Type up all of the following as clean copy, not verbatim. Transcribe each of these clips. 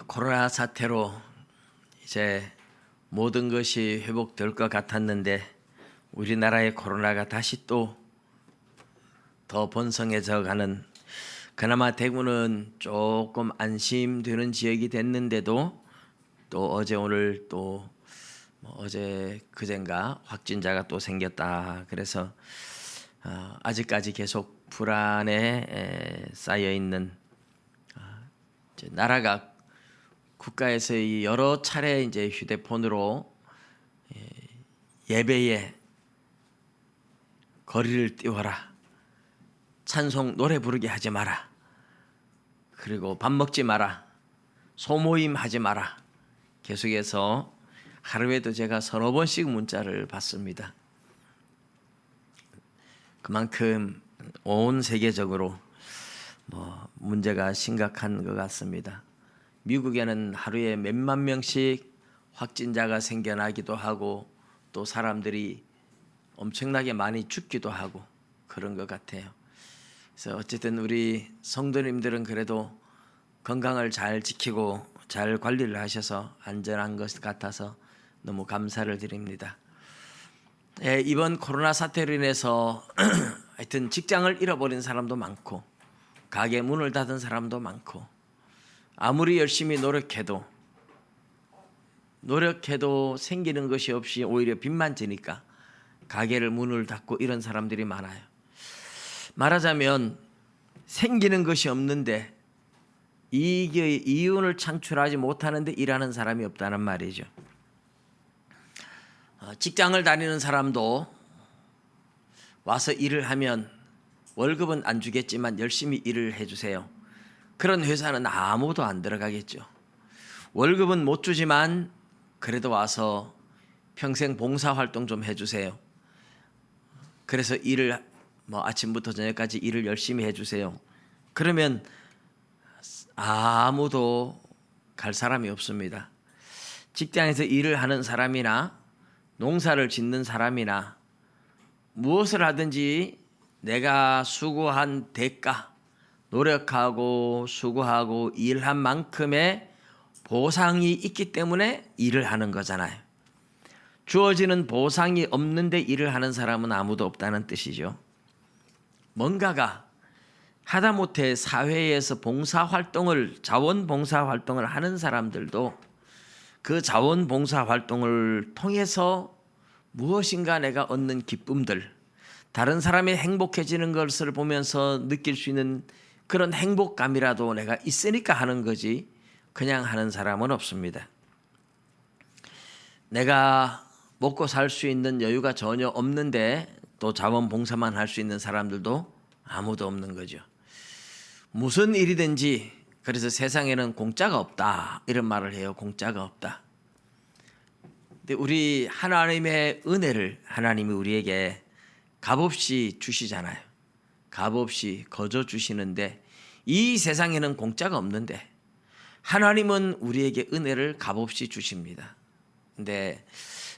코로나 사태로 이제 모든 것이 회복될 것 같았는데 우리나라의 코로나가 다시 또 더 번성해져 가는, 그나마 대구는 조금 안심되는 지역이 됐는데도 또 어제 오늘 또 어제 그젠가 확진자가 또 생겼다. 그래서 아직까지 계속 불안에 쌓여 있는, 나라가 국가에서 여러 차례 이제 휴대폰으로 예배에 거리를 띄워라, 찬송 노래 부르게 하지 마라, 그리고 밥 먹지 마라, 소모임 하지 마라, 계속해서 하루에도 제가 서너 번씩 문자를 받습니다. 그만큼 온 세계적으로 문제가 심각한 것 같습니다. 미국에는 하루에 몇만 명씩 확진자가 생겨나기도 하고 또 사람들이 엄청나게 많이 죽기도 하고 그런 것 같아요. 그래서 어쨌든 우리 성도님들은 그래도 건강을 잘 지키고 잘 관리를 하셔서 안전한 것 같아서 너무 감사를 드립니다. 이번 코로나 사태로 인해서 하여튼 직장을 잃어버린 사람도 많고 가게 문을 닫은 사람도 많고, 아무리 열심히 노력해도 생기는 것이 없이 오히려 빚만 지니까 가게를 문을 닫고 이런 사람들이 많아요. 말하자면 생기는 것이 없는데 이윤을 창출하지 못하는데 일하는 사람이 없다는 말이죠. 직장을 다니는 사람도 와서 일을 하면 월급은 안 주겠지만 열심히 일을 해주세요. 그런 회사는 아무도 안 들어가겠죠. 월급은 못 주지만 그래도 와서 평생 봉사활동 좀 해주세요. 그래서 일을 아침부터 저녁까지 일을 열심히 해주세요. 그러면 아무도 갈 사람이 없습니다. 직장에서 일을 하는 사람이나 농사를 짓는 사람이나 무엇을 하든지 내가 수고한 대가, 노력하고 수고하고 일한 만큼의 보상이 있기 때문에 일을 하는 거잖아요. 주어지는 보상이 없는데 일을 하는 사람은 아무도 없다는 뜻이죠. 뭔가가 하다못해 사회에서 자원봉사활동을 하는 사람들도 그 자원봉사활동을 통해서 무엇인가 내가 얻는 기쁨들, 다른 사람이 행복해지는 것을 보면서 느낄 수 있는 그런 행복감이라도 내가 있으니까 하는 거지 그냥 하는 사람은 없습니다. 내가 먹고 살 수 있는 여유가 전혀 없는데 또 자원봉사만 할 수 있는 사람들도 아무도 없는 거죠. 무슨 일이든지, 그래서 세상에는 공짜가 없다 이런 말을 해요. 공짜가 없다. 근데 우리 하나님의 은혜를 하나님이 우리에게 값없이 주시잖아요. 값없이 거저 주시는데 이 세상에는 공짜가 없는데 하나님은 우리에게 은혜를 값없이 주십니다. 근데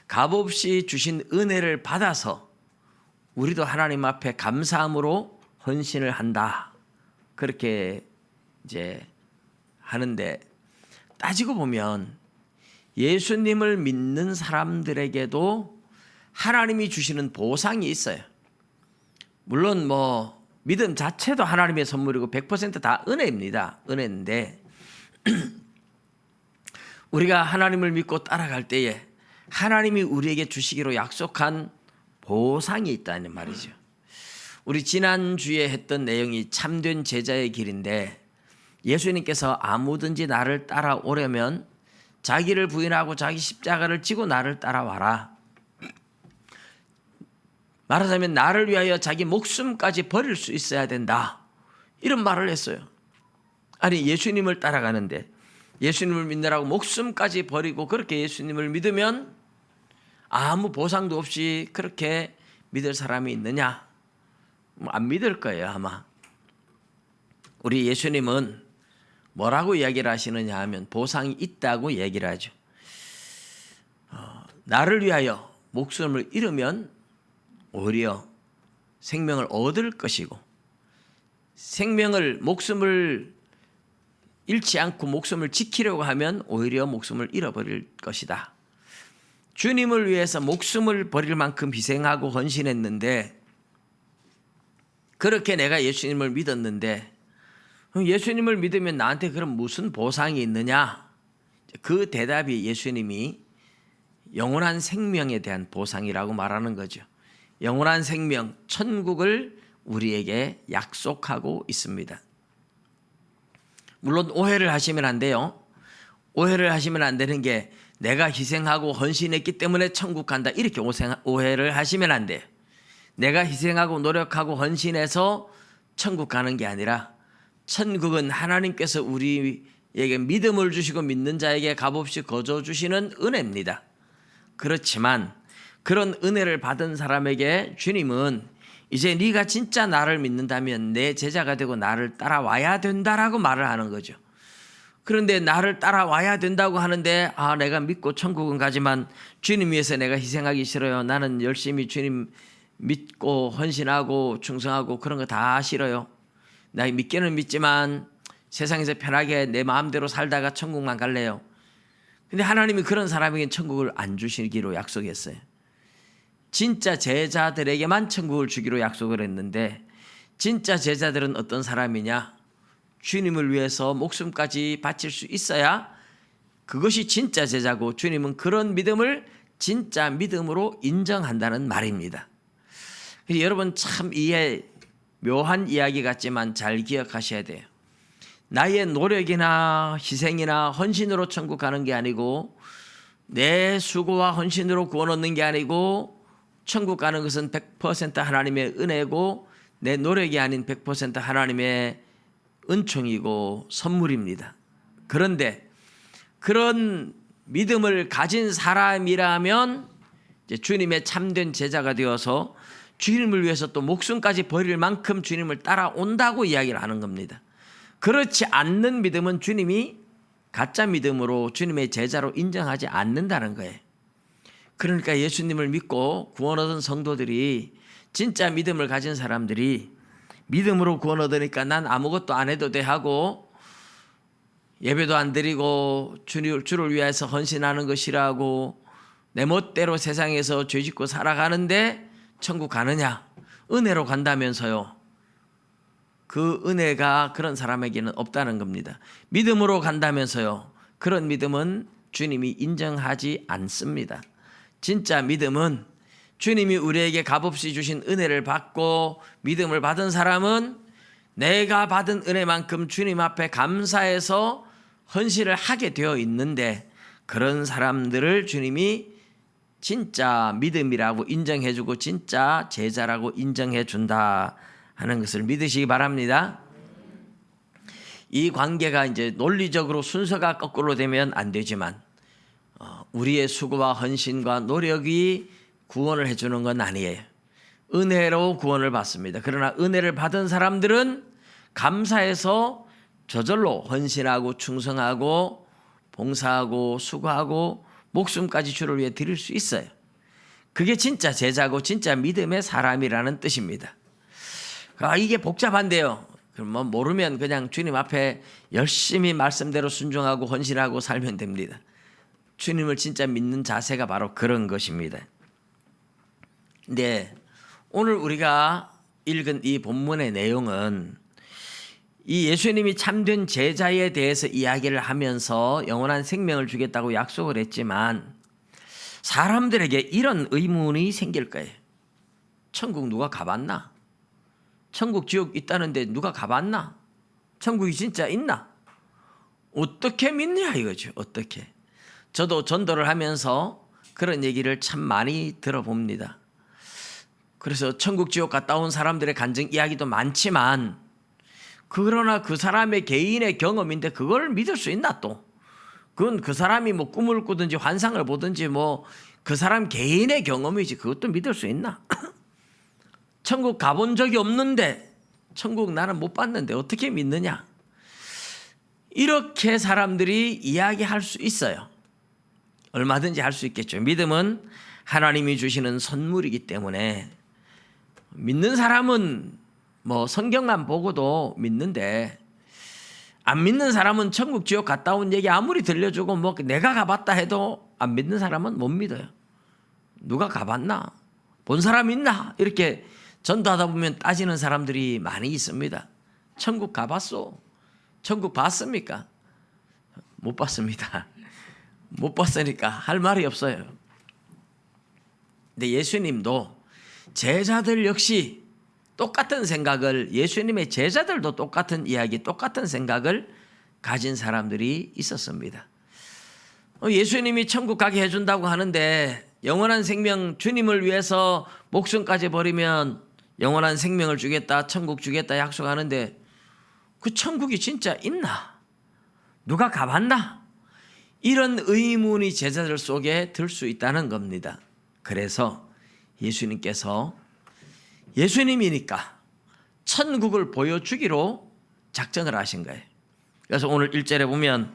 값없이 주신 은혜를 받아서 우리도 하나님 앞에 감사함으로 헌신을 한다. 그렇게 이제 하는데, 따지고 보면 예수님을 믿는 사람들에게도 하나님이 주시는 보상이 있어요. 물론 믿음 자체도 하나님의 선물이고 100% 은혜입니다. 은혜인데 우리가 하나님을 믿고 따라갈 때에 하나님이 우리에게 주시기로 약속한 보상이 있다는 말이죠. 우리 지난주에 했던 내용이 참된 제자의 길인데, 예수님께서 아무든지 나를 따라오려면 자기를 부인하고 자기 십자가를 지고 나를 따라와라. 말하자면 나를 위하여 자기 목숨까지 버릴 수 있어야 된다. 이런 말을 했어요. 아니, 예수님을 따라가는데 예수님을 믿느라고 목숨까지 버리고 그렇게 예수님을 믿으면 아무 보상도 없이 그렇게 믿을 사람이 있느냐? 안 믿을 거예요, 아마. 우리 예수님은 뭐라고 이야기를 하시느냐 하면 보상이 있다고 얘기를 하죠. 나를 위하여 목숨을 잃으면 오히려 생명을 얻을 것이고, 목숨을 잃지 않고 목숨을 지키려고 하면 오히려 목숨을 잃어버릴 것이다. 주님을 위해서 목숨을 버릴 만큼 희생하고 헌신했는데, 그렇게 내가 예수님을 믿었는데 예수님을 믿으면 나한테 그럼 무슨 보상이 있느냐? 그 대답이 예수님이 영원한 생명에 대한 보상이라고 말하는 거죠. 영원한 생명, 천국을 우리에게 약속하고 있습니다. 물론 오해를 하시면 안 돼요. 오해를 하시면 안 되는 게 내가 희생하고 헌신했기 때문에 천국 간다, 이렇게 오해를 하시면 안 돼요. 내가 희생하고 노력하고 헌신해서 천국 가는 게 아니라 천국은 하나님께서 우리에게 믿음을 주시고 믿는 자에게 값없이 거저 주시는 은혜입니다. 그렇지만 그런 은혜를 받은 사람에게 주님은 이제 네가 진짜 나를 믿는다면 내 제자가 되고 나를 따라와야 된다라고 말을 하는 거죠. 그런데 나를 따라와야 된다고 하는데 내가 믿고 천국은 가지만 주님 위해서 내가 희생하기 싫어요. 나는 열심히 주님 믿고 헌신하고 충성하고 그런 거 다 싫어요. 나 믿기는 믿지만 세상에서 편하게 내 마음대로 살다가 천국만 갈래요. 근데 하나님이 그런 사람에게는 천국을 안 주시기로 약속했어요. 진짜 제자들에게만 천국을 주기로 약속을 했는데, 진짜 제자들은 어떤 사람이냐? 주님을 위해서 목숨까지 바칠 수 있어야 그것이 진짜 제자고, 주님은 그런 믿음을 진짜 믿음으로 인정한다는 말입니다. 그래서 여러분 참 이해 묘한 이야기 같지만 잘 기억하셔야 돼요. 나의 노력이나 희생이나 헌신으로 천국 가는 게 아니고, 내 수고와 헌신으로 구원 얻는 게 아니고, 천국 가는 것은 100% 하나님의 은혜고 내 노력이 아닌 100% 하나님의 은총이고 선물입니다. 그런데 그런 믿음을 가진 사람이라면 이제 주님의 참된 제자가 되어서 주님을 위해서 또 목숨까지 버릴 만큼 주님을 따라온다고 이야기를 하는 겁니다. 그렇지 않는 믿음은 주님이 가짜 믿음으로 주님의 제자로 인정하지 않는다는 거예요. 그러니까 예수님을 믿고 구원 얻은 성도들이, 진짜 믿음을 가진 사람들이 믿음으로 구원 얻으니까 난 아무것도 안 해도 돼 하고 예배도 안 드리고 주를 위해서 헌신하는 거 싫어하고 내 멋대로 세상에서 죄짓고 살아가는데 천국 가느냐? 은혜로 간다면서요. 그 은혜가 그런 사람에게는 없다는 겁니다. 믿음으로 간다면서요. 그런 믿음은 주님이 인정하지 않습니다. 진짜 믿음은 주님이 우리에게 값없이 주신 은혜를 받고 믿음을 받은 사람은 내가 받은 은혜만큼 주님 앞에 감사해서 헌신을 하게 되어 있는데, 그런 사람들을 주님이 진짜 믿음이라고 인정해주고 진짜 제자라고 인정해준다 하는 것을 믿으시기 바랍니다. 이 관계가 이제 논리적으로 순서가 거꾸로 되면 안 되지만 우리의 수고와 헌신과 노력이 구원을 해주는 건 아니에요. 은혜로 구원을 받습니다. 그러나 은혜를 받은 사람들은 감사해서 저절로 헌신하고 충성하고 봉사하고 수고하고 목숨까지 주를 위해 드릴 수 있어요. 그게 진짜 제자고 진짜 믿음의 사람이라는 뜻입니다. 이게 복잡한데요. 그럼 모르면 그냥 주님 앞에 열심히 말씀대로 순종하고 헌신하고 살면 됩니다. 주님을 진짜 믿는 자세가 바로 그런 것입니다. 근데 오늘 우리가 읽은 이 본문의 내용은 이 예수님이 참된 제자에 대해서 이야기를 하면서 영원한 생명을 주겠다고 약속을 했지만 사람들에게 이런 의문이 생길 거예요. 천국 누가 가봤나? 천국 지옥 있다는데 누가 가봤나? 천국이 진짜 있나? 어떻게 믿냐 이거죠. 어떻게? 저도 전도를 하면서 그런 얘기를 참 많이 들어봅니다. 그래서 천국 지옥 갔다 온 사람들의 간증 이야기도 많지만, 그러나 그 사람의 개인의 경험인데 그걸 믿을 수 있나 또? 그건 그 사람이 뭐 꿈을 꾸든지 환상을 보든지 뭐 그 사람 개인의 경험이지 그것도 믿을 수 있나? 천국 가본 적이 없는데, 천국 나는 못 봤는데 어떻게 믿느냐? 이렇게 사람들이 이야기할 수 있어요. 얼마든지 할 수 있겠죠. 믿음은 하나님이 주시는 선물이기 때문에 믿는 사람은 뭐 성경만 보고도 믿는데, 안 믿는 사람은 천국 지옥 갔다 온 얘기 아무리 들려주고 뭐 내가 가봤다 해도 안 믿는 사람은 못 믿어요. 누가 가봤나? 본 사람 있나? 이렇게 전도하다 보면 따지는 사람들이 많이 있습니다. 천국 가봤소? 천국 봤습니까? 못 봤습니다. 못 봤으니까 할 말이 없어요. 근데 예수님도 제자들 역시 똑같은 생각을, 예수님의 제자들도 똑같은 이야기, 똑같은 생각을 가진 사람들이 있었습니다. 예수님이 천국 가게 해준다고 하는데 영원한 생명, 주님을 위해서 목숨까지 버리면 영원한 생명을 주겠다, 천국 주겠다 약속하는데 그 천국이 진짜 있나? 누가 가봤나? 이런 의문이 제자들 속에 들 수 있다는 겁니다. 그래서 예수님께서 예수님이니까 천국을 보여주기로 작정을 하신 거예요. 그래서 오늘 1절에 보면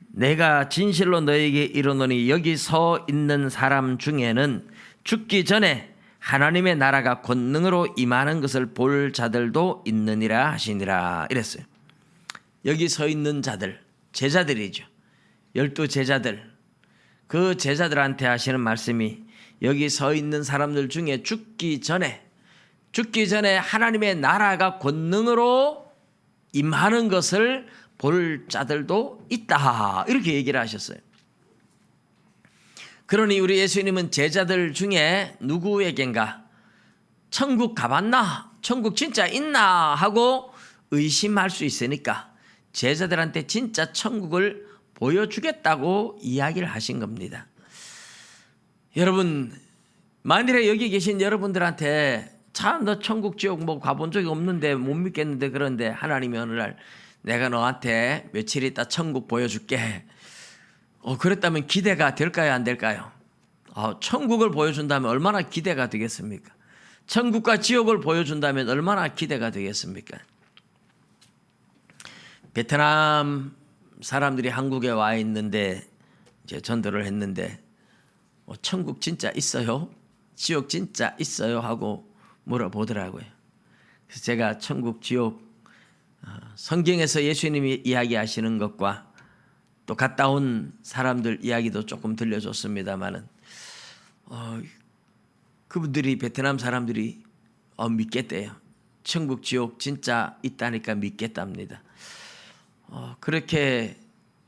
내가 진실로 너에게 이르노니 여기 서 있는 사람 중에는 죽기 전에 하나님의 나라가 권능으로 임하는 것을 볼 자들도 있느니라 하시니라 이랬어요. 여기 서 있는 자들, 제자들이죠. 12 제자들, 그 제자들한테 하시는 말씀이 여기 서 있는 사람들 중에 죽기 전에 하나님의 나라가 권능으로 임하는 것을 볼 자들도 있다 이렇게 얘기를 하셨어요. 그러니 우리 예수님은 제자들 중에 누구에겐가 천국 가봤나? 천국 진짜 있나? 하고 의심할 수 있으니까 제자들한테 진짜 천국을 보여주겠다고 이야기를 하신 겁니다. 여러분, 만일에 여기 계신 여러분들한테 참 너 천국 지옥 뭐 가본 적이 없는데 못 믿겠는데 그런데 하나님이 어느 날 내가 너한테 며칠 있다 천국 보여줄게. 그랬다면 기대가 될까요? 안 될까요? 천국을 보여준다면 얼마나 기대가 되겠습니까? 천국과 지옥을 보여준다면 얼마나 기대가 되겠습니까? 베트남 사람들이 한국에 와 있는데 이제 전도를 했는데 천국 진짜 있어요? 지옥 진짜 있어요? 하고 물어보더라고요. 그래서 제가 천국 지옥 성경에서 예수님이 이야기하시는 것과 또 갔다 온 사람들 이야기도 조금 들려줬습니다마는 그분들이 베트남 사람들이 믿겠대요. 천국 지옥 진짜 있다니까 믿겠답니다. 그렇게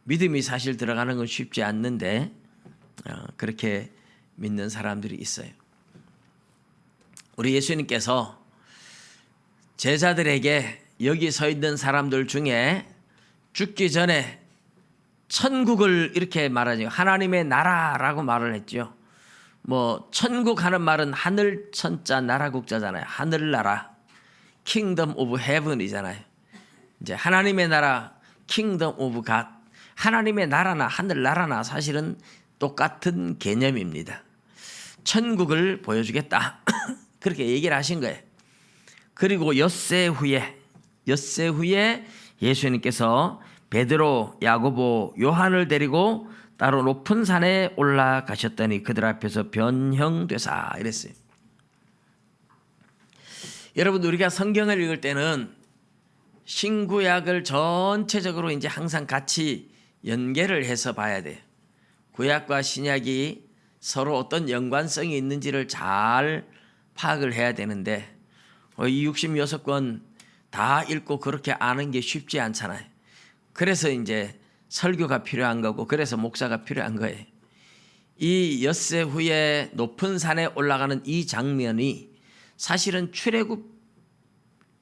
믿음이 사실 들어가는 건 쉽지 않는데 그렇게 믿는 사람들이 있어요. 우리 예수님께서 제자들에게 여기 서 있는 사람들 중에 죽기 전에 천국을 이렇게 말하죠. 하나님의 나라라고 말을 했죠. 뭐 천국 하는 말은 하늘 천자 나라 국자잖아요. 하늘나라, Kingdom of Heaven이잖아요. 이제 하나님의 나라, Kingdom of God. 하나님의 나라나 하늘나라나 사실은 똑같은 개념입니다. 천국을 보여주겠다. 그렇게 얘기를 하신 거예요. 그리고 엿새 후에 예수님께서 베드로, 야고보, 요한을 데리고 따로 높은 산에 올라가셨더니 그들 앞에서 변형되사 이랬어요. 여러분, 우리가 성경을 읽을 때는 신구약을 전체적으로 이제 항상 같이 연계를 해서 봐야 돼요. 구약과 신약이 서로 어떤 연관성이 있는지를 잘 파악을 해야 되는데 이 66권 다 읽고 그렇게 아는 게 쉽지 않잖아요. 그래서 이제 설교가 필요한 거고 그래서 목사가 필요한 거예요. 이 엿새 후에 높은 산에 올라가는 이 장면이 사실은 출애굽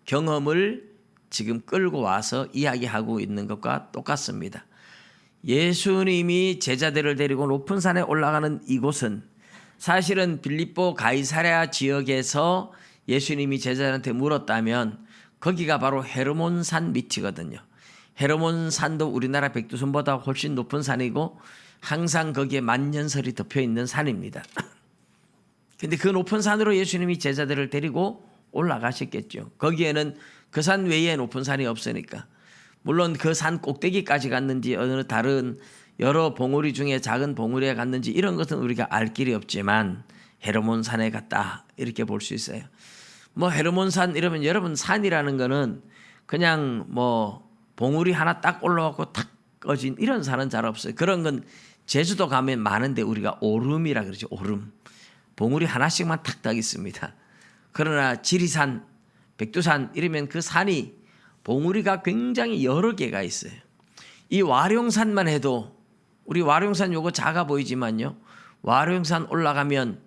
경험을 지금 끌고 와서 이야기하고 있는 것과 똑같습니다. 예수님이 제자들을 데리고 높은 산에 올라가는 이곳은 사실은 빌립보 가이사랴 지역에서 예수님이 제자들한테 물었다면 거기가 바로 헤르몬산 밑이거든요. 헤르몬산도 우리나라 백두산보다 훨씬 높은 산이고 항상 거기에 만년설이 덮여 있는 산입니다. 근데 그 높은 산으로 예수님이 제자들을 데리고 올라가셨겠죠. 거기에는 그 산 외에 높은 산이 없으니까. 물론 그 산 꼭대기까지 갔는지 어느 다른 여러 봉우리 중에 작은 봉우리에 갔는지 이런 것은 우리가 알 길이 없지만 헤르몬산에 갔다 이렇게 볼 수 있어요. 뭐 헤르몬산 이러면 여러분 산이라는 거는 그냥 뭐 봉우리 하나 딱 올라가고 탁 꺼진 이런 산은 잘 없어요. 그런 건 제주도 가면 많은데 우리가 오름이라 그러죠. 오름. 봉우리 하나씩만 탁탁 있습니다. 그러나 지리산, 백두산 이러면 그 산이 봉우리가 굉장히 여러 개가 있어요. 이 와룡산만 해도 우리 와룡산 요거 작아 보이지만요. 와룡산 올라가면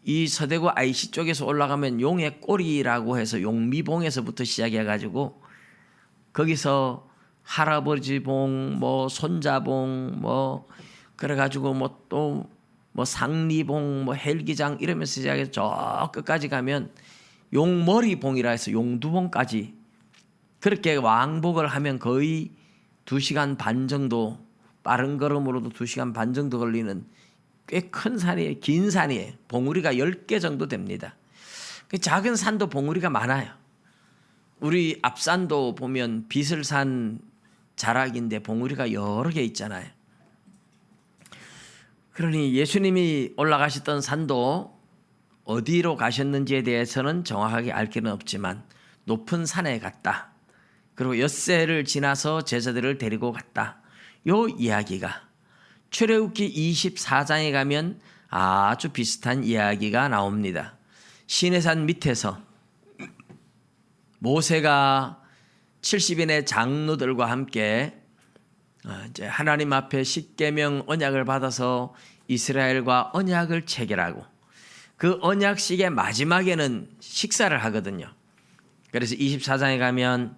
이 서대구 IC 쪽에서 올라가면 용의 꼬리라고 해서 용미봉에서부터 시작해 가지고 거기서 할아버지봉, 뭐 손자봉, 뭐 그래 가지고 뭐 또 뭐 상리봉, 뭐 헬기장 이러면서 시작해서 저 끝까지 가면 용머리봉이라 해서 용두봉까지 그렇게 왕복을 하면 거의 2시간 반 정도, 빠른 걸음으로도 2시간 반 정도 걸리는 꽤 큰 산이에요. 긴 산이에요. 봉우리가 10개 정도 됩니다. 작은 산도 봉우리가 많아요. 우리 앞산도 보면 비슬산 자락인데 봉우리가 여러 개 있잖아요. 그러니 예수님이 올라가셨던 산도 어디로 가셨는지에 대해서는 정확하게 알 길은 없지만 높은 산에 갔다. 그리고 엿새를 지나서 제자들을 데리고 갔다. 요 이야기가 출애굽기 24장에 가면 아주 비슷한 이야기가 나옵니다. 시내산 밑에서 모세가 70인의 장로들과 함께 이제 하나님 앞에 십계명 언약을 받아서 이스라엘과 언약을 체결하고 그 언약식의 마지막에는 식사를 하거든요. 그래서 24장에 가면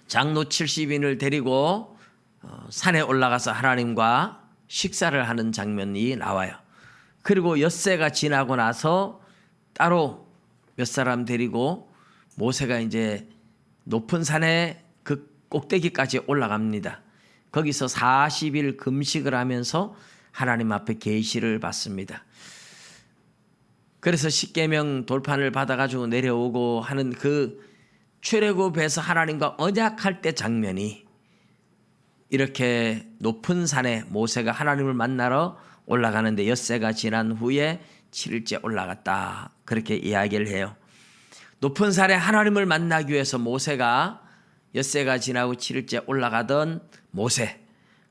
장로 70인을 데리고 산에 올라가서 하나님과 식사를 하는 장면이 나와요. 그리고 엿새가 지나고 나서 따로 몇 사람 데리고 모세가 이제 높은 산에 그 꼭대기까지 올라갑니다. 거기서 40일 금식을 하면서 하나님 앞에 계시를 받습니다. 그래서 십계명 돌판을 받아가지고 내려오고 하는 그 출애굽에서 하나님과 언약할 때 장면이 이렇게 높은 산에 모세가 하나님을 만나러 올라가는데 엿새가 지난 후에 7일째 올라갔다. 그렇게 이야기를 해요. 높은 산에 하나님을 만나기 위해서 모세가 엿새가 지나고 7일째 올라가던 모세,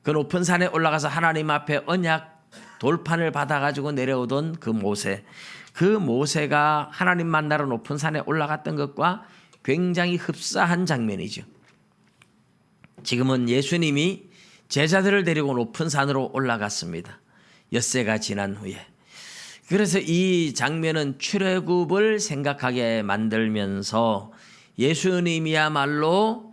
그 높은 산에 올라가서 하나님 앞에 언약 돌판을 받아가지고 내려오던 그 모세, 그 모세가 하나님 만나러 높은 산에 올라갔던 것과 굉장히 흡사한 장면이죠. 지금은 예수님이 제자들을 데리고 높은 산으로 올라갔습니다. 엿새가 지난 후에. 그래서 이 장면은 출애굽을 생각하게 만들면서 예수님이야말로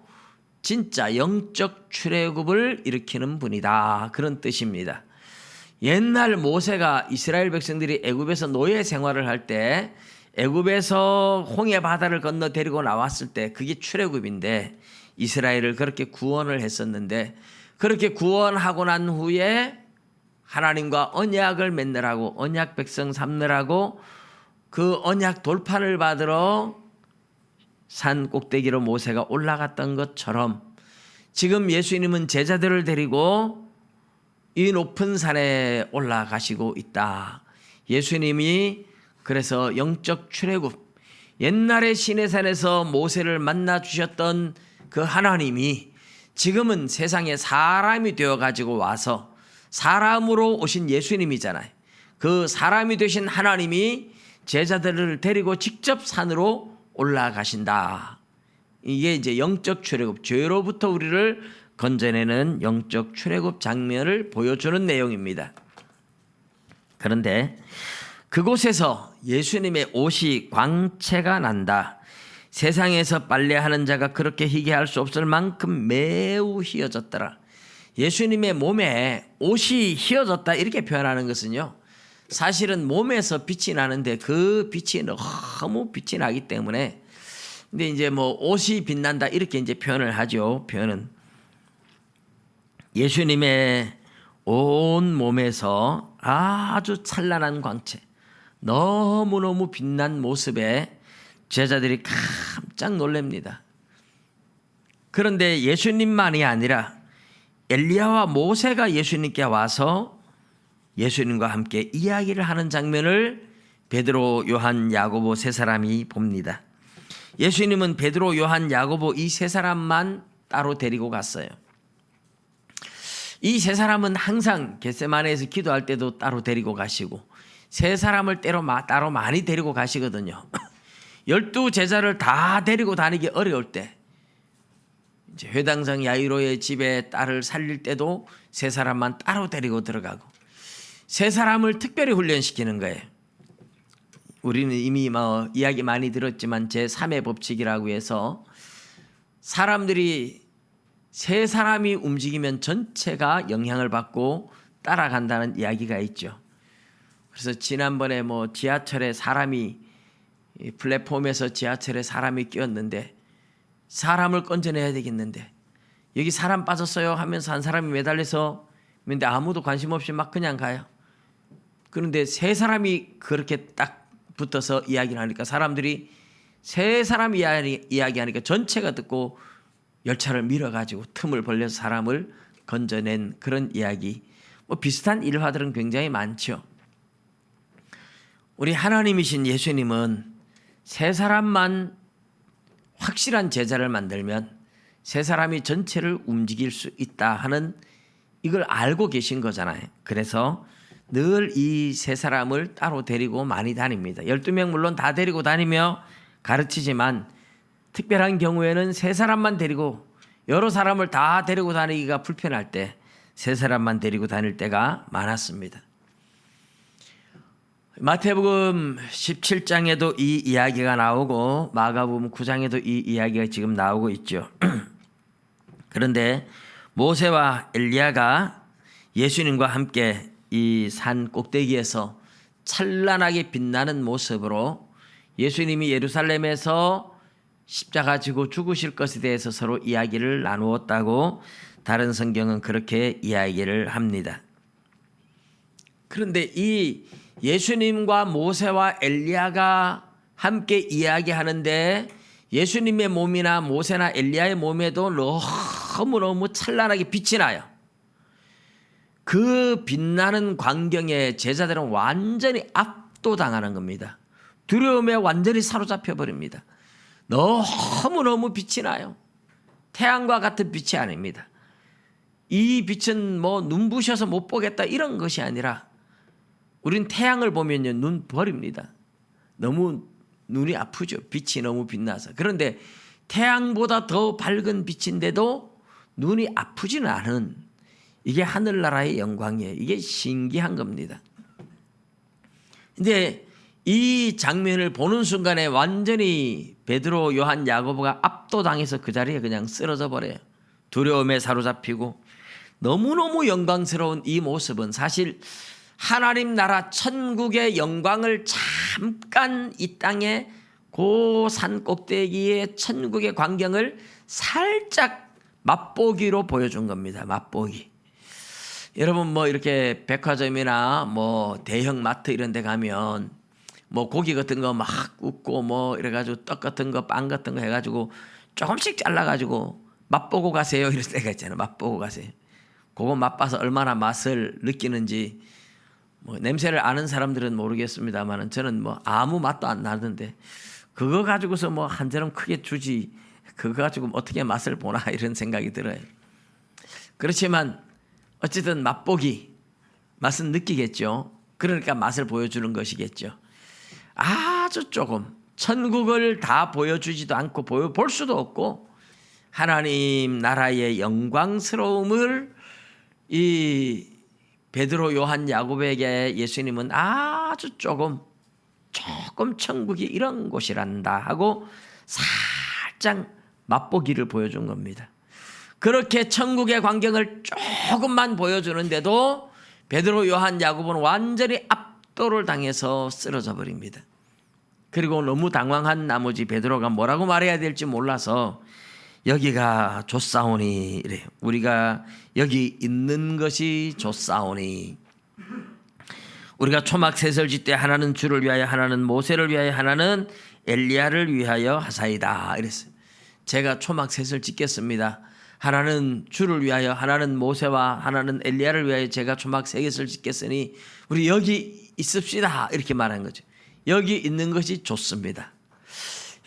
진짜 영적 출애굽을 일으키는 분이다. 그런 뜻입니다. 옛날 모세가 이스라엘 백성들이 애굽에서 노예 생활을 할 때 애굽에서 홍해 바다를 건너 데리고 나왔을 때 그게 출애굽인데 이스라엘을 그렇게 구원을 했었는데 그렇게 구원하고 난 후에 하나님과 언약을 맺느라고 언약 백성 삼느라고 그 언약 돌판을 받으러 산 꼭대기로 모세가 올라갔던 것처럼 지금 예수님은 제자들을 데리고 이 높은 산에 올라가시고 있다. 예수님이 그래서 영적 출애굽, 옛날에 시내산에서 모세를 만나 주셨던 그 하나님이 지금은 세상에 사람이 되어가지고 와서 사람으로 오신 예수님이잖아요. 그 사람이 되신 하나님이 제자들을 데리고 직접 산으로 올라가신다. 이게 이제 영적 출애굽, 죄로부터 우리를 건져내는 영적 출애굽 장면을 보여주는 내용입니다. 그런데 그곳에서 예수님의 옷이 광채가 난다. 세상에서 빨래하는 자가 그렇게 희게할 수 없을 만큼 매우 희어졌더라. 예수님의 몸에 옷이 희어졌다 이렇게 표현하는 것은요, 사실은 몸에서 빛이 나는데 그 빛이 너무 빛이 나기 때문에 근데 이제 뭐 옷이 빛난다 이렇게 이제 표현을 하죠. 표현은 예수님의 온 몸에서 아주 찬란한 광채, 너무너무 빛난 모습에 제자들이 깜짝 놀랍니다. 그런데 예수님만이 아니라 엘리야와 모세가 예수님께 와서 예수님과 함께 이야기를 하는 장면을 베드로, 요한, 야고보 세 사람이 봅니다. 예수님은 베드로, 요한, 야고보 이 세 사람만 따로 데리고 갔어요. 이 세 사람은 항상 겟세마네에서 기도할 때도 따로 데리고 가시고 세 사람을 따로 많이 데리고 가시거든요. 12 제자를 다 데리고 다니기 어려울 때 이제 회당장 야이로의 집에 딸을 살릴 때도 세 사람만 따로 데리고 들어가고 세 사람을 특별히 훈련시키는 거예요. 우리는 이미 이야기 많이 들었지만 제3의 법칙이라고 해서 사람들이 세 사람이 움직이면 전체가 영향을 받고 따라간다는 이야기가 있죠. 그래서 지난번에 지하철에 사람이 플랫폼에서 지하철에 사람이 끼었는데 사람을 건져내야 되겠는데 여기 사람 빠졌어요 하면서 한 사람이 매달려서 근데 아무도 관심 없이 막 그냥 가요. 그런데 세 사람이 그렇게 딱 붙어서 이야기를 하니까 사람들이 세 사람이 이야기하니까 전체가 듣고 열차를 밀어가지고 틈을 벌려서 사람을 건져낸 그런 이야기. 비슷한 일화들은 굉장히 많죠. 우리 하나님이신 예수님은 세 사람만 확실한 제자를 만들면 세 사람이 전체를 움직일 수 있다 하는 이걸 알고 계신 거잖아요. 그래서 늘 이 세 사람을 따로 데리고 많이 다닙니다. 12명 물론 다 데리고 다니며 가르치지만 특별한 경우에는 세 사람만 데리고 여러 사람을 다 데리고 다니기가 불편할 때 세 사람만 데리고 다닐 때가 많았습니다. 마태복음 17장에도 이 이야기가 나오고 마가복음 9장에도 이 이야기가 지금 나오고 있죠. 그런데 모세와 엘리야가 예수님과 함께 이 산 꼭대기에서 찬란하게 빛나는 모습으로 예수님이 예루살렘에서 십자가 지고 죽으실 것에 대해서 서로 이야기를 나누었다고 다른 성경은 그렇게 이야기를 합니다. 그런데 이 예수님과 모세와 엘리야가 함께 이야기하는데 예수님의 몸이나 모세나 엘리야의 몸에도 너무너무 찬란하게 빛이 나요. 그 빛나는 광경에 제자들은 완전히 압도당하는 겁니다. 두려움에 완전히 사로잡혀 버립니다. 너무너무 빛이 나요. 태양과 같은 빛이 아닙니다. 이 빛은 눈부셔서 못 보겠다 이런 것이 아니라 우린 태양을 보면요 눈 버립니다. 너무 눈이 아프죠. 빛이 너무 빛나서. 그런데 태양보다 더 밝은 빛인데도 눈이 아프지는 않은 이게 하늘나라의 영광이에요. 이게 신기한 겁니다. 근데 이 장면을 보는 순간에 완전히 베드로, 요한, 야고보가 압도당해서 그 자리에 그냥 쓰러져 버려요. 두려움에 사로잡히고 너무너무 영광스러운 이 모습은 사실 하나님 나라 천국의 영광을 잠깐 이 땅에 그 산 꼭대기의 천국의 광경을 살짝 맛보기로 보여준 겁니다. 맛보기. 여러분 이렇게 백화점이나 대형 마트 이런 데 가면 고기 같은 거 막 굽고 이래가지고 떡 같은 거 빵 같은 거 해가지고 조금씩 잘라가지고 맛보고 가세요 이럴 때가 있잖아요. 맛보고 가세요. 그거 맛봐서 얼마나 맛을 느끼는지 냄새를 아는 사람들은 모르겠습니다만 저는 아무 맛도 안 나던데 그거 가지고서 한 저럼 크게 주지 그거 가지고 어떻게 맛을 보나 이런 생각이 들어요. 그렇지만 어쨌든 맛보기 맛은 느끼겠죠. 그러니까 맛을 보여주는 것이겠죠. 아주 조금 천국을 다 보여주지도 않고 볼 수도 없고 하나님 나라의 영광스러움을 이 베드로, 요한, 야고보에게 예수님은 아주 조금 천국이 이런 곳이란다 하고 살짝 맛보기를 보여준 겁니다. 그렇게 천국의 광경을 조금만 보여주는데도 베드로, 요한, 야고보는 완전히 압도를 당해서 쓰러져 버립니다. 그리고 너무 당황한 나머지 베드로가 뭐라고 말해야 될지 몰라서 여기가 좋사오니 이래요. 우리가 여기 있는 것이 좋사오니 우리가 초막셋을 짓되 하나는 주를 위하여 하나는 모세를 위하여 하나는 엘리야를 위하여 하사이다 이랬어요. 제가 초막셋을 짓겠습니다. 하나는 주를 위하여 하나는 모세와 하나는 엘리야를 위하여 제가 초막셋을 짓겠으니 우리 여기 있읍시다 이렇게 말한 거죠. 여기 있는 것이 좋습니다.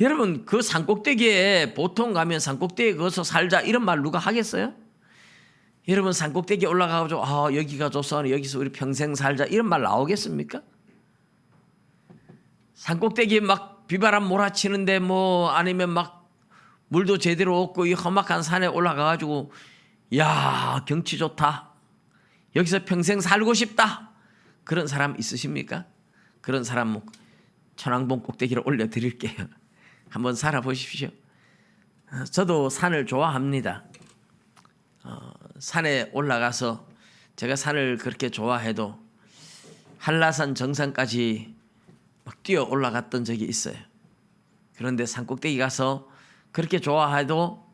여러분 그 산꼭대기에 보통 가면 산꼭대기에 거기서 살자 이런 말 누가 하겠어요? 여러분 산꼭대기에 올라가가지고 여기가 좋소 여기서 우리 평생 살자 이런 말 나오겠습니까? 산꼭대기에 막 비바람 몰아치는데 뭐 아니면 막 물도 제대로 없고 이 험악한 산에 올라가가지고 야 경치 좋다 여기서 평생 살고 싶다 그런 사람 있으십니까? 그런 사람 천왕봉 꼭대기로 올려드릴게요. 한번 살아보십시오. 저도 산을 좋아합니다. 산에 올라가서 제가 산을 그렇게 좋아해도 한라산 정상까지 막 뛰어 올라갔던 적이 있어요. 그런데 산 꼭대기 가서 그렇게 좋아해도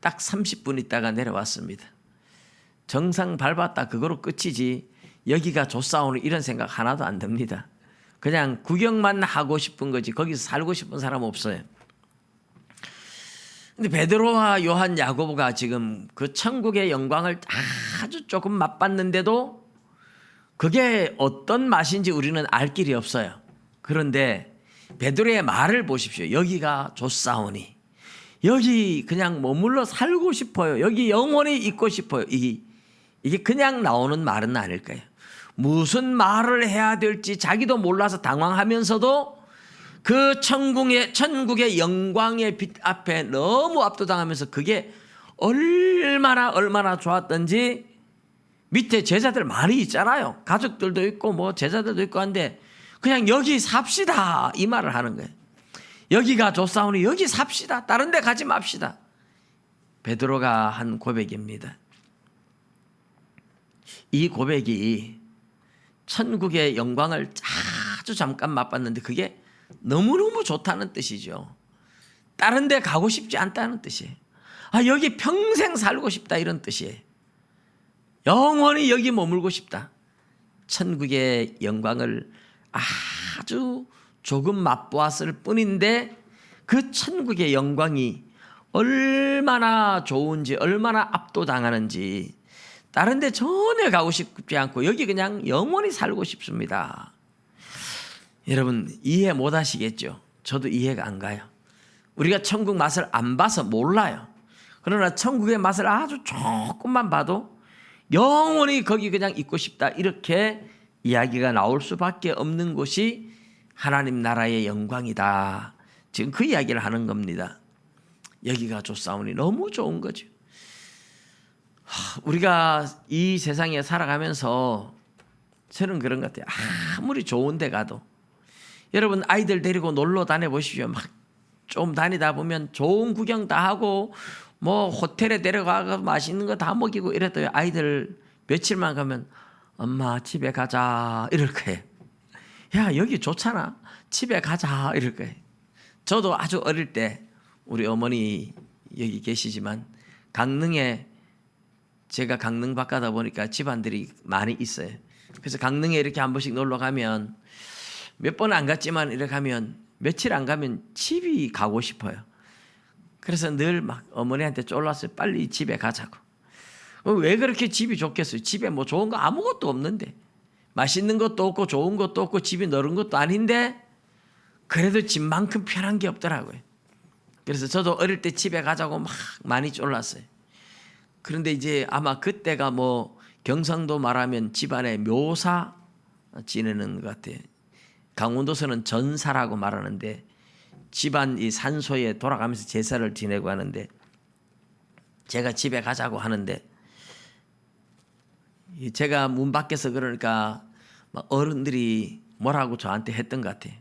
딱 30분 있다가 내려왔습니다. 정상 밟았다 그거로 끝이지 여기가 좋사오니 이런 생각 하나도 안 듭니다. 그냥 구경만 하고 싶은 거지 거기서 살고 싶은 사람 없어요. 근데 베드로와 요한, 야고보가 지금 그 천국의 영광을 아주 조금 맛봤는데도 그게 어떤 맛인지 우리는 알 길이 없어요. 그런데 베드로의 말을 보십시오. 여기가 좋사오니 여기 그냥 머물러 살고 싶어요. 여기 영원히 있고 싶어요. 이게 그냥 나오는 말은 아닐 거예요. 무슨 말을 해야 될지 자기도 몰라서 당황하면서도 그 천국의 영광의 빛 앞에 너무 압도당하면서 그게 얼마나 좋았던지 밑에 제자들 많이 있잖아요. 가족들도 있고 뭐 제자들도 있고 한데 그냥 여기 삽시다 이 말을 하는 거예요. 여기가 좋사오니 여기 삽시다. 다른 데 가지 맙시다. 베드로가 한 고백입니다. 이 고백이 천국의 영광을 아주 잠깐 맛봤는데 그게 너무너무 좋다는 뜻이죠. 다른 데 가고 싶지 않다는 뜻이에요. 여기 평생 살고 싶다 이런 뜻이에요. 영원히 여기 머물고 싶다. 천국의 영광을 아주 조금 맛보았을 뿐인데 그 천국의 영광이 얼마나 좋은지 얼마나 압도당하는지 다른 데 전혀 가고 싶지 않고 여기 그냥 영원히 살고 싶습니다. 여러분 이해 못 하시겠죠? 저도 이해가 안 가요. 우리가 천국 맛을 안 봐서 몰라요. 그러나 천국의 맛을 아주 조금만 봐도 영원히 거기 그냥 있고 싶다 이렇게 이야기가 나올 수밖에 없는 곳이 하나님 나라의 영광이다. 지금 그 이야기를 하는 겁니다. 여기가 좋사오니 너무 좋은 거죠. 우리가 이 세상에 살아가면서 저는 그런 것 같아요. 아무리 좋은 데 가도 여러분 아이들 데리고 놀러 다녀보십시오. 막 좀 다니다 보면 좋은 구경 다 하고 뭐 호텔에 데려가서 맛있는 거 다 먹이고 이래도 아이들 며칠만 가면 엄마 집에 가자 이럴 거예요. 야 여기 좋잖아 집에 가자 이럴 거예요. 저도 아주 어릴 때 우리 어머니 여기 계시지만 강릉에 제가 강릉 바가다 보니까 집안들이 많이 있어요. 그래서 강릉에 이렇게 한 번씩 놀러 가면 몇 번 안 갔지만 이렇게 가면 며칠 안 가면 집이 가고 싶어요. 그래서 늘 막 어머니한테 쫄랐어요. 빨리 집에 가자고. 왜 그렇게 집이 좋겠어요? 집에 뭐 좋은 거 아무것도 없는데 맛있는 것도 없고 좋은 것도 없고 집이 넓은 것도 아닌데 그래도 집만큼 편한 게 없더라고요. 그래서 저도 어릴 때 집에 가자고 막 많이 쫄랐어요. 그런데 이제 아마 그때가 뭐 경상도 말하면 집안에 묘사 지내는 것 같아요. 강원도에서는 전사라고 말하는데 집안 이 산소에 돌아가면서 제사를 지내고 하는데 제가 집에 가자고 하는데 제가 문 밖에서 그러니까 어른들이 뭐라고 저한테 했던 것 같아요.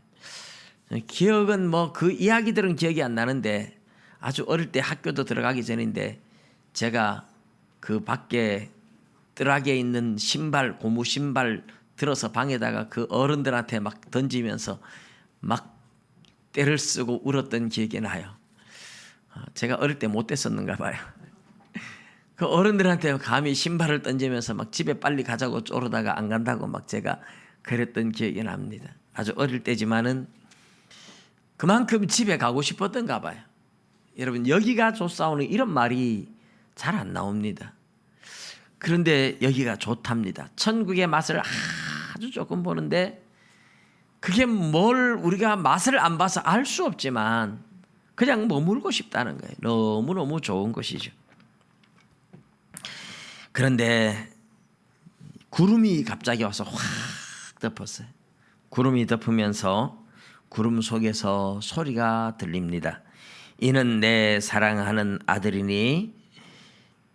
기억은 뭐 그 이야기들은 기억이 안 나는데 아주 어릴 때 학교도 들어가기 전인데 제가 그 밖에 뜰하게 있는 신발 고무 신발 들어서 방에다가 그 어른들한테 막 던지면서 막 떼를 쓰고 울었던 기억이 나요. 제가 어릴 때 못됐었는가 봐요. 그 어른들한테 감히 신발을 던지면서 막 집에 빨리 가자고 쪼르다가 안 간다고 막 제가 그랬던 기억이 납니다. 아주 어릴 때지만은 그만큼 집에 가고 싶었던가 봐요. 여러분 여기가 좋사오니 이런 말이 잘 안 나옵니다. 그런데 여기가 좋답니다. 천국의 맛을 아주 조금 보는데 그게 뭘 우리가 맛을 안 봐서 알 수 없지만 그냥 머물고 싶다는 거예요. 너무너무 좋은 것이죠. 그런데 구름이 갑자기 와서 확 덮었어요. 구름이 덮으면서 구름 속에서 소리가 들립니다. 이는 내 사랑하는 아들이니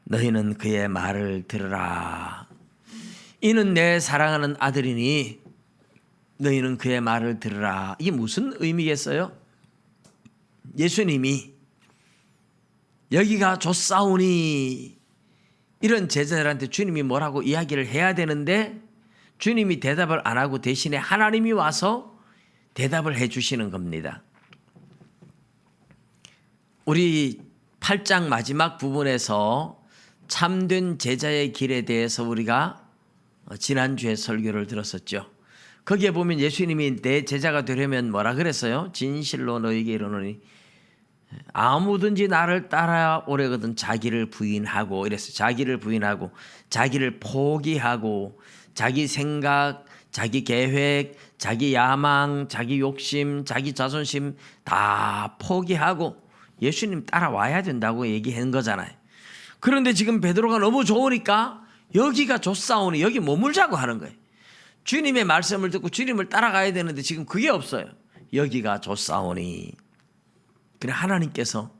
너희는 그의 말을 들으라. 이는 내 사랑하는 아들이니 너희는 그의 말을 들으라. 이게 무슨 의미겠어요? 예수님이 여기가 좁사오니 이런 제자들한테 주님이 뭐라고 이야기를 해야 되는데 주님이 대답을 안 하고 대신에 하나님이 와서 대답을 해 주시는 겁니다. 우리 8장 마지막 부분에서 참된 제자의 길에 대해서 우리가 지난주에 설교를 들었었죠. 거기에 보면 예수님이 내 제자가 되려면 뭐라 그랬어요? 진실로 너에게 이르노니 아무든지 나를 따라오려거든 자기를 부인하고 이랬어요. 자기를 부인하고 자기를 포기하고 자기 생각, 자기 계획, 자기 야망, 자기 욕심, 자기 자존심 다 포기하고 예수님 따라와야 된다고 얘기한 거잖아요. 그런데 지금 베드로가 너무 좋으니까 여기가 좁사오니 여기 머물자고 하는 거예요. 주님의 말씀을 듣고 주님을 따라가야 되는데 지금 그게 없어요. 여기가 좁사오니. 그래 하나님께서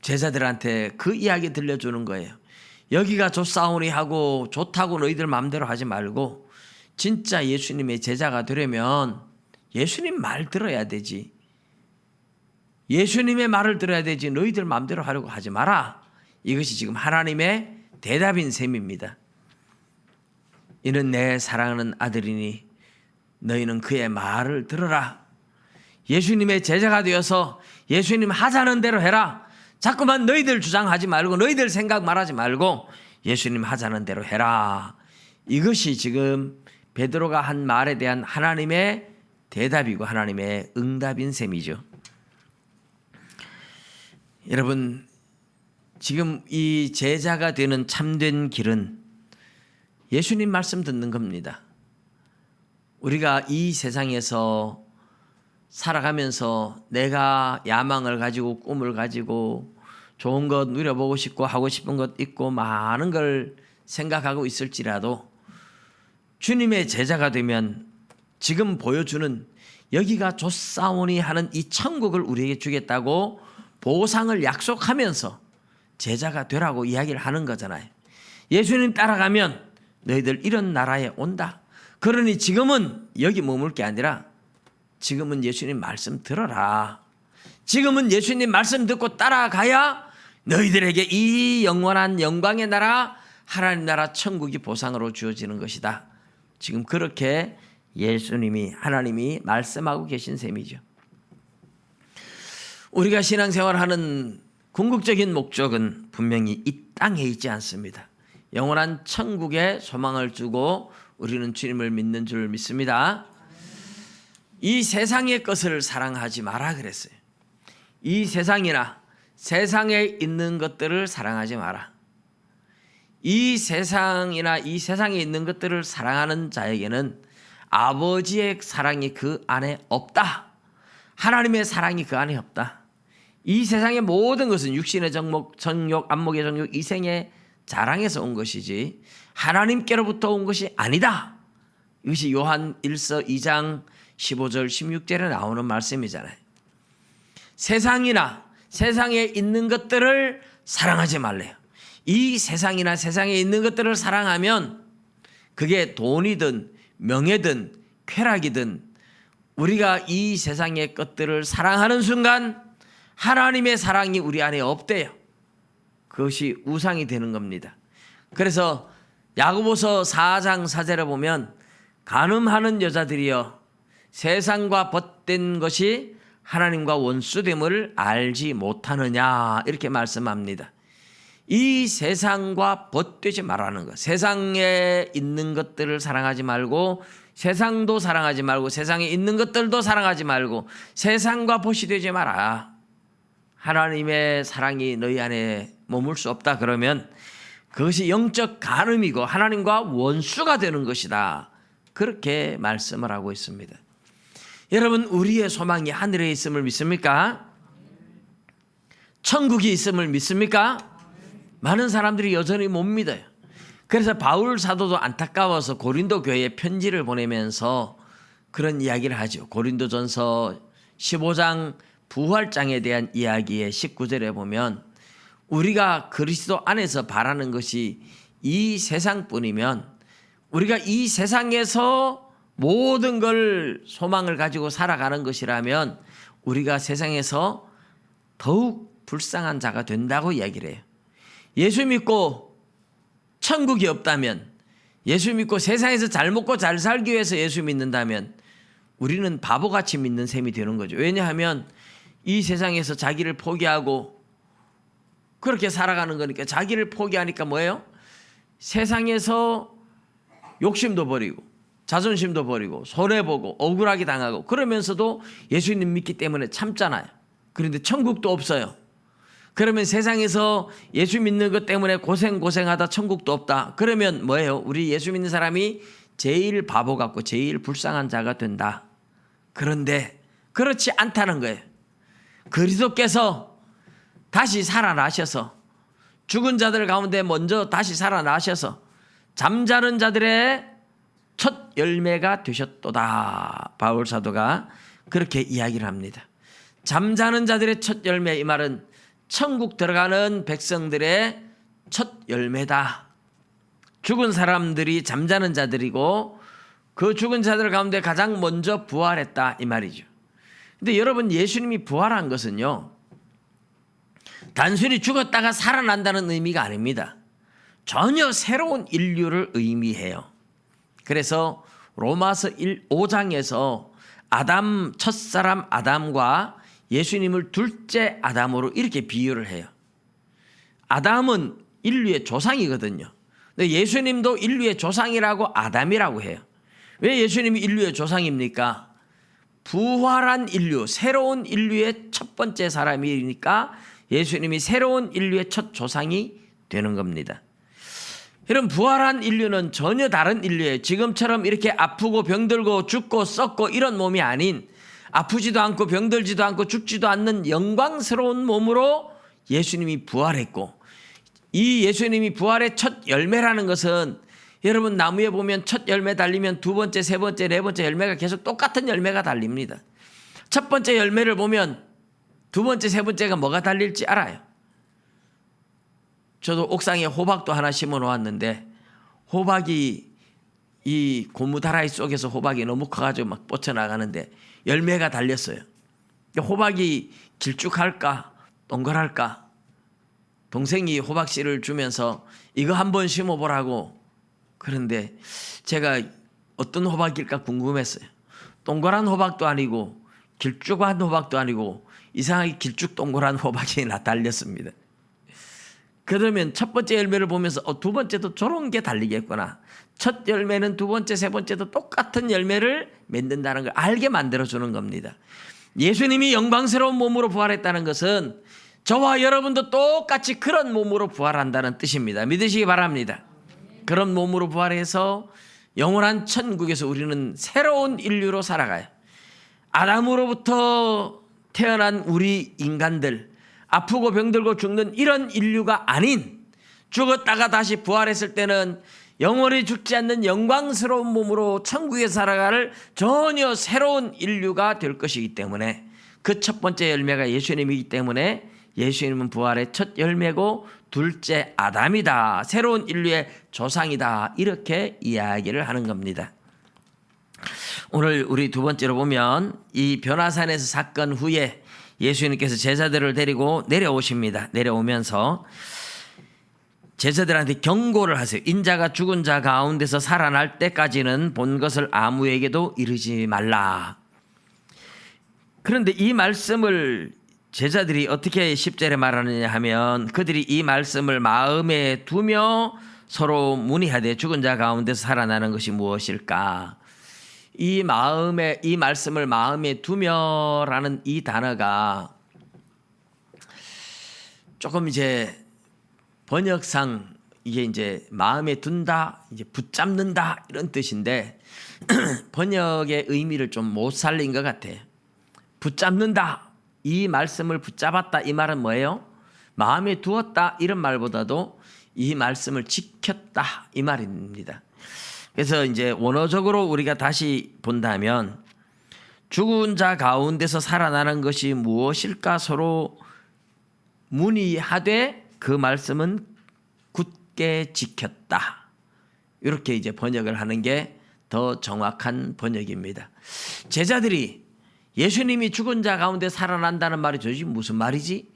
제자들한테 그 이야기 들려주는 거예요. 여기가 좁사오니 하고 좋다고 너희들 마음대로 하지 말고 진짜 예수님의 제자가 되려면 예수님 말 들어야 되지. 예수님의 말을 들어야 되지 너희들 마음대로 하려고 하지 마라. 이것이 지금 하나님의 대답인 셈입니다. 이는 내 사랑하는 아들이니 너희는 그의 말을 들으라. 예수님의 제자가 되어서 예수님 하자는 대로 해라. 자꾸만 너희들 주장하지 말고 너희들 생각 말하지 말고 예수님 하자는 대로 해라. 이것이 지금 베드로가 한 말에 대한 하나님의 대답이고 하나님의 응답인 셈이죠. 여러분 지금 이 제자가 되는 참된 길은 예수님 말씀 듣는 겁니다. 우리가 이 세상에서 살아가면서 내가 야망을 가지고 꿈을 가지고 좋은 것 누려보고 싶고 하고 싶은 것 있고 많은 걸 생각하고 있을지라도 주님의 제자가 되면 지금 보여주는 여기가 좁사오니 하는 이 천국을 우리에게 주겠다고 보상을 약속하면서 제자가 되라고 이야기를 하는 거잖아요. 예수님 따라가면 너희들 이런 나라에 온다. 그러니 지금은 여기 머물 게 아니라 지금은 예수님 말씀 들어라. 지금은 예수님 말씀 듣고 따라가야 너희들에게 이 영원한 영광의 나라 하나님 나라 천국이 보상으로 주어지는 것이다. 지금 그렇게 예수님이 하나님이 말씀하고 계신 셈이죠. 우리가 신앙생활하는 궁극적인 목적은 분명히 이 땅에 있지 않습니다. 영원한 천국에 소망을 두고 우리는 주님을 믿는 줄 믿습니다. 이 세상의 것을 사랑하지 마라 그랬어요. 이 세상이나 세상에 있는 것들을 사랑하지 마라. 이 세상이나 이 세상에 있는 것들을 사랑하는 자에게는 아버지의 사랑이 그 안에 없다. 하나님의 사랑이 그 안에 없다. 이 세상의 모든 것은 육신의 정욕, 안목의 정욕, 이생의 자랑에서 온 것이지 하나님께로부터 온 것이 아니다. 이것이 요한 1서 2장 15절 16절에 나오는 말씀이잖아요. 세상이나 세상에 있는 것들을 사랑하지 말래요. 이 세상이나 세상에 있는 것들을 사랑하면 그게 돈이든 명예든 쾌락이든 우리가 이 세상의 것들을 사랑하는 순간 하나님의 사랑이 우리 안에 없대요. 그것이 우상이 되는 겁니다. 그래서 야고보서 4장 4절에 보면 간음하는 여자들이여 세상과 벗된 것이 하나님과 원수됨을 알지 못하느냐 이렇게 말씀합니다. 이 세상과 벗되지 말라는 것. 세상에 있는 것들을 사랑하지 말고 세상도 사랑하지 말고 세상에 있는 것들도 사랑하지 말고 세상과 벗이 되지 마라. 하나님의 사랑이 너희 안에 머물 수 없다 그러면 그것이 영적 간음이고 하나님과 원수가 되는 것이다. 그렇게 말씀을 하고 있습니다. 여러분, 우리의 소망이 하늘에 있음을 믿습니까? 천국이 있음을 믿습니까? 많은 사람들이 여전히 못 믿어요. 그래서 바울 사도도 안타까워서 고린도 교회에 편지를 보내면서 그런 이야기를 하죠. 고린도전서 15장 부활장에 대한 이야기의 19절에 보면 우리가 그리스도 안에서 바라는 것이 이 세상뿐이면, 우리가 이 세상에서 모든 걸 소망을 가지고 살아가는 것이라면 우리가 세상에서 더욱 불쌍한 자가 된다고 이야기를 해요. 예수 믿고 천국이 없다면, 예수 믿고 세상에서 잘 먹고 잘 살기 위해서 예수 믿는다면 우리는 바보같이 믿는 셈이 되는 거죠. 왜냐하면 이 세상에서 자기를 포기하고 그렇게 살아가는 거니까. 자기를 포기하니까 뭐예요? 세상에서 욕심도 버리고 자존심도 버리고 손해보고 억울하게 당하고, 그러면서도 예수님 믿기 때문에 참잖아요. 그런데 천국도 없어요. 그러면 세상에서 예수 믿는 것 때문에 고생하다 천국도 없다. 그러면 뭐예요? 우리 예수 믿는 사람이 제일 바보 같고 제일 불쌍한 자가 된다. 그런데 그렇지 않다는 거예요. 그리스도께서 다시 살아나셔서 죽은 자들 가운데 먼저 다시 살아나셔서 잠자는 자들의 첫 열매가 되셨도다. 바울 사도가 그렇게 이야기를 합니다. 잠자는 자들의 첫 열매, 이 말은 천국 들어가는 백성들의 첫 열매다. 죽은 사람들이 잠자는 자들이고 그 죽은 자들 가운데 가장 먼저 부활했다, 이 말이죠. 근데 여러분, 예수님이 부활한 것은요, 단순히 죽었다가 살아난다는 의미가 아닙니다. 전혀 새로운 인류를 의미해요. 그래서 로마서 5장에서 첫사람 아담과 예수님을 둘째 아담으로 이렇게 비유를 해요. 아담은 인류의 조상이거든요. 근데 예수님도 인류의 조상이라고 아담이라고 해요. 왜 예수님이 인류의 조상입니까? 부활한 인류, 새로운 인류의 첫 번째 사람이니까 예수님이 새로운 인류의 첫 조상이 되는 겁니다. 이런 부활한 인류는 전혀 다른 인류예요. 지금처럼 이렇게 아프고 병들고 죽고 썩고 이런 몸이 아닌, 아프지도 않고 병들지도 않고 죽지도 않는 영광스러운 몸으로 예수님이 부활했고, 이 예수님이 부활의 첫 열매라는 것은, 여러분 나무에 보면 첫 열매 달리면 두 번째, 세 번째, 네 번째 열매가 계속 똑같은 열매가 달립니다. 첫 번째 열매를 보면 두 번째, 세 번째가 뭐가 달릴지 알아요. 저도 옥상에 호박도 하나 심어 놓았는데, 호박이 이 고무다라이 속에서 호박이 너무 커가지고 막 뻗쳐나가는데 열매가 달렸어요. 호박이 길쭉할까 동그랄까, 동생이 호박씨를 주면서 이거 한번 심어보라고. 그런데 제가 어떤 호박일까 궁금했어요. 동그란 호박도 아니고 길쭉한 호박도 아니고 이상하게 길쭉 동그란 호박이 달렸습니다. 그러면 첫 번째 열매를 보면서 두 번째도 저런 게 달리겠구나. 첫 열매는 두 번째, 세 번째도 똑같은 열매를 맺는다는 걸 알게 만들어주는 겁니다. 예수님이 영광스러운 몸으로 부활했다는 것은 저와 여러분도 똑같이 그런 몸으로 부활한다는 뜻입니다. 믿으시기 바랍니다. 그런 몸으로 부활해서 영원한 천국에서 우리는 새로운 인류로 살아가요. 아담으로부터 태어난 우리 인간들, 아프고 병들고 죽는 이런 인류가 아닌, 죽었다가 다시 부활했을 때는 영원히 죽지 않는 영광스러운 몸으로 천국에 살아갈 전혀 새로운 인류가 될 것이기 때문에, 그 첫 번째 열매가 예수님이기 때문에 예수님은 부활의 첫 열매고 둘째 아담이다, 새로운 인류의 조상이다, 이렇게 이야기를 하는 겁니다. 오늘 우리 두 번째로 보면 이 변화산에서 사건 후에 예수님께서 제자들을 데리고 내려오십니다. 내려오면서 제자들한테 경고를 하세요. 인자가 죽은 자 가운데서 살아날 때까지는 본 것을 아무에게도 이르지 말라. 그런데 이 말씀을 제자들이 어떻게 10절에 말하느냐 하면, 그들이 이 말씀을 마음에 두며 서로 문의하되 죽은 자 가운데서 살아나는 것이 무엇일까? 이 말씀을 마음에 두며라는 이 단어가 조금 이제 번역상 이게 이제 마음에 둔다, 이제 붙잡는다 이런 뜻인데 번역의 의미를 좀 못 살린 것 같아요. 붙잡는다, 이 말씀을 붙잡았다, 이 말은 뭐예요? 마음에 두었다 이런 말보다도 이 말씀을 지켰다 이 말입니다. 그래서 이제 원어적으로 우리가 다시 본다면 죽은 자 가운데서 살아나는 것이 무엇일까 서로 문의하되 그 말씀은 굳게 지켰다. 이렇게 이제 번역을 하는 게 더 정확한 번역입니다. 제자들이 예수님이 죽은 자 가운데 살아난다는 말이 도대체 무슨 말이지?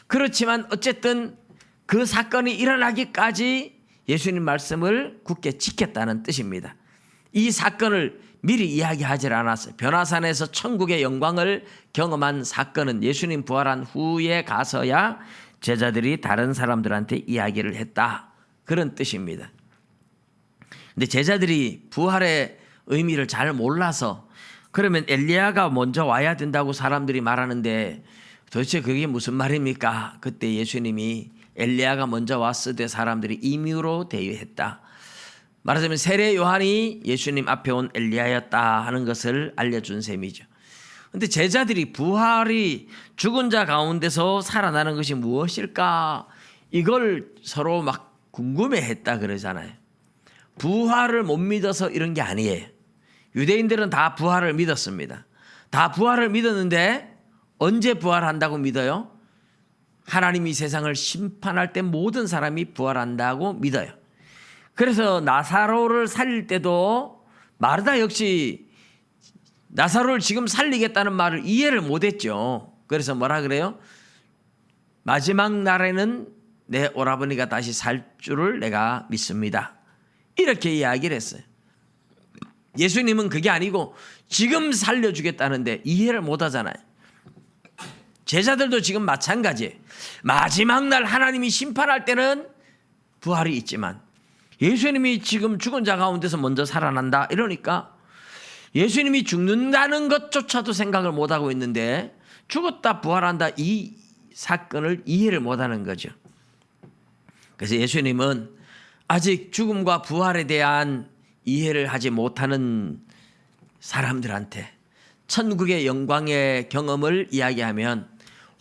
그렇지만 어쨌든 그 사건이 일어나기까지 예수님 말씀을 굳게 지켰다는 뜻입니다. 이 사건을 미리 이야기하지 않았어요. 변화산에서 천국의 영광을 경험한 사건은 예수님 부활한 후에 가서야 제자들이 다른 사람들한테 이야기를 했다. 그런 뜻입니다. 근데 제자들이 부활의 의미를 잘 몰라서 그러면 엘리야가 먼저 와야 된다고 사람들이 말하는데 도대체 그게 무슨 말입니까? 그때 예수님이 엘리야가 먼저 왔으되 사람들이 임의로 대유했다. 말하자면 세례 요한이 예수님 앞에 온 엘리야였다 하는 것을 알려준 셈이죠. 그런데 제자들이 부활이 죽은 자 가운데서 살아나는 것이 무엇일까? 이걸 서로 막 궁금해했다 그러잖아요. 부활을 못 믿어서 이런 게 아니에요. 유대인들은 다 부활을 믿었습니다. 다 부활을 믿었는데 언제 부활한다고 믿어요? 하나님이 세상을 심판할 때 모든 사람이 부활한다고 믿어요. 그래서 나사로를 살릴 때도 마르다 역시 나사로를 지금 살리겠다는 말을 이해를 못했죠. 그래서 뭐라 그래요? 마지막 날에는 내 오라버니가 다시 살 줄을 내가 믿습니다. 이렇게 이야기를 했어요. 예수님은 그게 아니고 지금 살려주겠다는데 이해를 못하잖아요. 제자들도 지금 마찬가지예요. 마지막 날 하나님이 심판할 때는 부활이 있지만 예수님이 지금 죽은 자 가운데서 먼저 살아난다 이러니까 예수님이 죽는다는 것조차도 생각을 못하고 있는데 죽었다 부활한다 이 사건을 이해를 못하는 거죠. 그래서 예수님은 아직 죽음과 부활에 대한 이해를 하지 못하는 사람들한테 천국의 영광의 경험을 이야기하면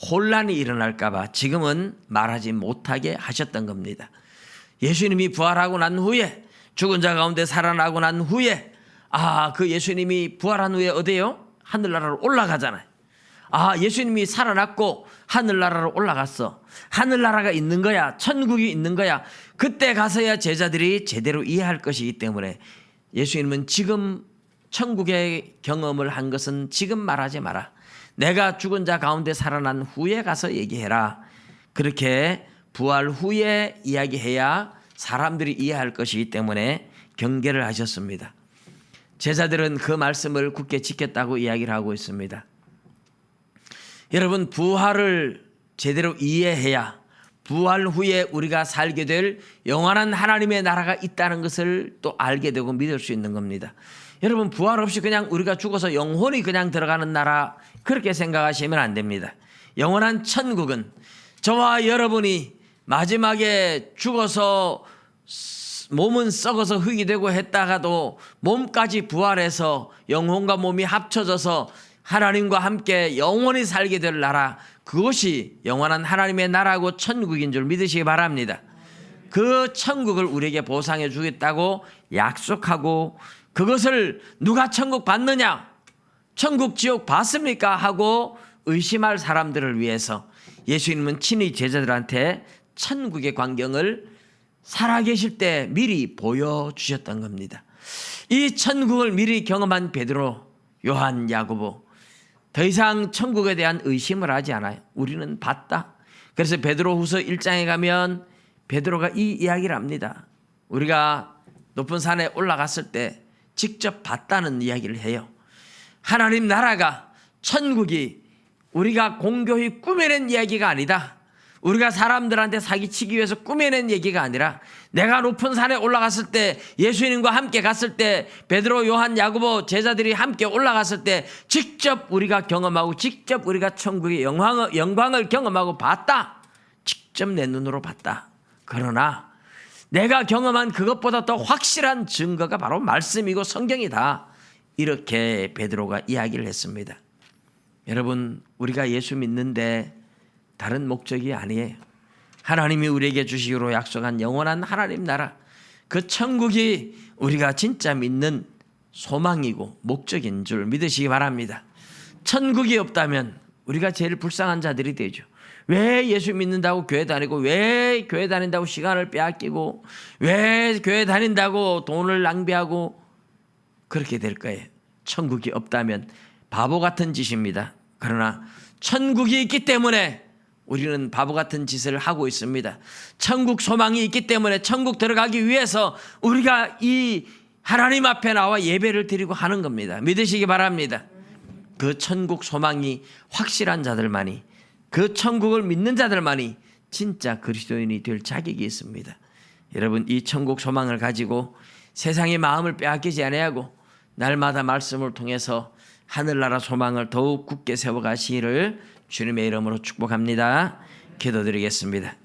혼란이 일어날까 봐 지금은 말하지 못하게 하셨던 겁니다. 예수님이 부활하고 난 후에 죽은 자 가운데 살아나고 난 후에 그 예수님이 부활한 후에 어디요? 하늘나라로 올라가잖아요. 예수님이 살아났고 하늘나라로 올라갔어. 하늘나라가 있는 거야. 천국이 있는 거야. 그때 가서야 제자들이 제대로 이해할 것이기 때문에 예수님은 지금 천국의 경험을 한 것은 지금 말하지 마라. 내가 죽은 자 가운데 살아난 후에 가서 얘기해라. 그렇게 부활 후에 이야기해야 사람들이 이해할 것이기 때문에 경계를 하셨습니다. 제자들은 그 말씀을 굳게 지켰다고 이야기를 하고 있습니다. 여러분, 부활을 제대로 이해해야 부활 후에 우리가 살게 될 영원한 하나님의 나라가 있다는 것을 또 알게 되고 믿을 수 있는 겁니다. 여러분, 부활 없이 그냥 우리가 죽어서 영혼이 그냥 들어가는 나라 그렇게 생각하시면 안 됩니다. 영원한 천국은 저와 여러분이 마지막에 죽어서 몸은 썩어서 흙이 되고 했다가도 몸까지 부활해서 영혼과 몸이 합쳐져서 하나님과 함께 영원히 살게 될 나라, 그것이 영원한 하나님의 나라고 천국인 줄 믿으시기 바랍니다. 그 천국을 우리에게 보상해 주겠다고 약속하고 그것을 누가 천국 받느냐, 천국 지옥 받습니까 하고 의심할 사람들을 위해서 예수님은 친히 제자들한테 천국의 광경을 살아계실 때 미리 보여주셨던 겁니다. 이 천국을 미리 경험한 베드로, 요한, 야고보 더 이상 천국에 대한 의심을 하지 않아요. 우리는 봤다. 그래서 베드로후서 1장에 가면 베드로가 이 이야기를 합니다. 우리가 높은 산에 올라갔을 때 직접 봤다는 이야기를 해요. 하나님 나라가, 천국이 우리가 공교히 꾸며낸 이야기가 아니다. 우리가 사람들한테 사기치기 위해서 꾸며낸 얘기가 아니라 내가 높은 산에 올라갔을 때, 예수님과 함께 갔을 때, 베드로, 요한, 야고보 제자들이 함께 올라갔을 때 직접 우리가 경험하고 직접 우리가 천국의 영광을 경험하고 봤다. 직접 내 눈으로 봤다. 그러나 내가 경험한 그것보다 더 확실한 증거가 바로 말씀이고 성경이다. 이렇게 베드로가 이야기를 했습니다. 여러분, 우리가 예수 믿는데 다른 목적이 아니에요. 하나님이 우리에게 주시기로 약속한 영원한 하나님 나라, 그 천국이 우리가 진짜 믿는 소망이고 목적인 줄 믿으시기 바랍니다. 천국이 없다면 우리가 제일 불쌍한 자들이 되죠. 왜 예수 믿는다고 교회 다니고, 왜 교회 다닌다고 시간을 빼앗기고, 왜 교회 다닌다고 돈을 낭비하고 그렇게 될 거예요. 천국이 없다면 바보 같은 짓입니다. 그러나 천국이 있기 때문에 우리는 바보 같은 짓을 하고 있습니다. 천국 소망이 있기 때문에 천국 들어가기 위해서 우리가 이 하나님 앞에 나와 예배를 드리고 하는 겁니다. 믿으시기 바랍니다. 그 천국 소망이 확실한 자들만이, 그 천국을 믿는 자들만이 진짜 그리스도인이 될 자격이 있습니다. 여러분, 이 천국 소망을 가지고 세상의 마음을 빼앗기지 아니하고 날마다 말씀을 통해서 하늘나라 소망을 더욱 굳게 세워가시기를 주님의 이름으로 축복합니다. 기도드리겠습니다.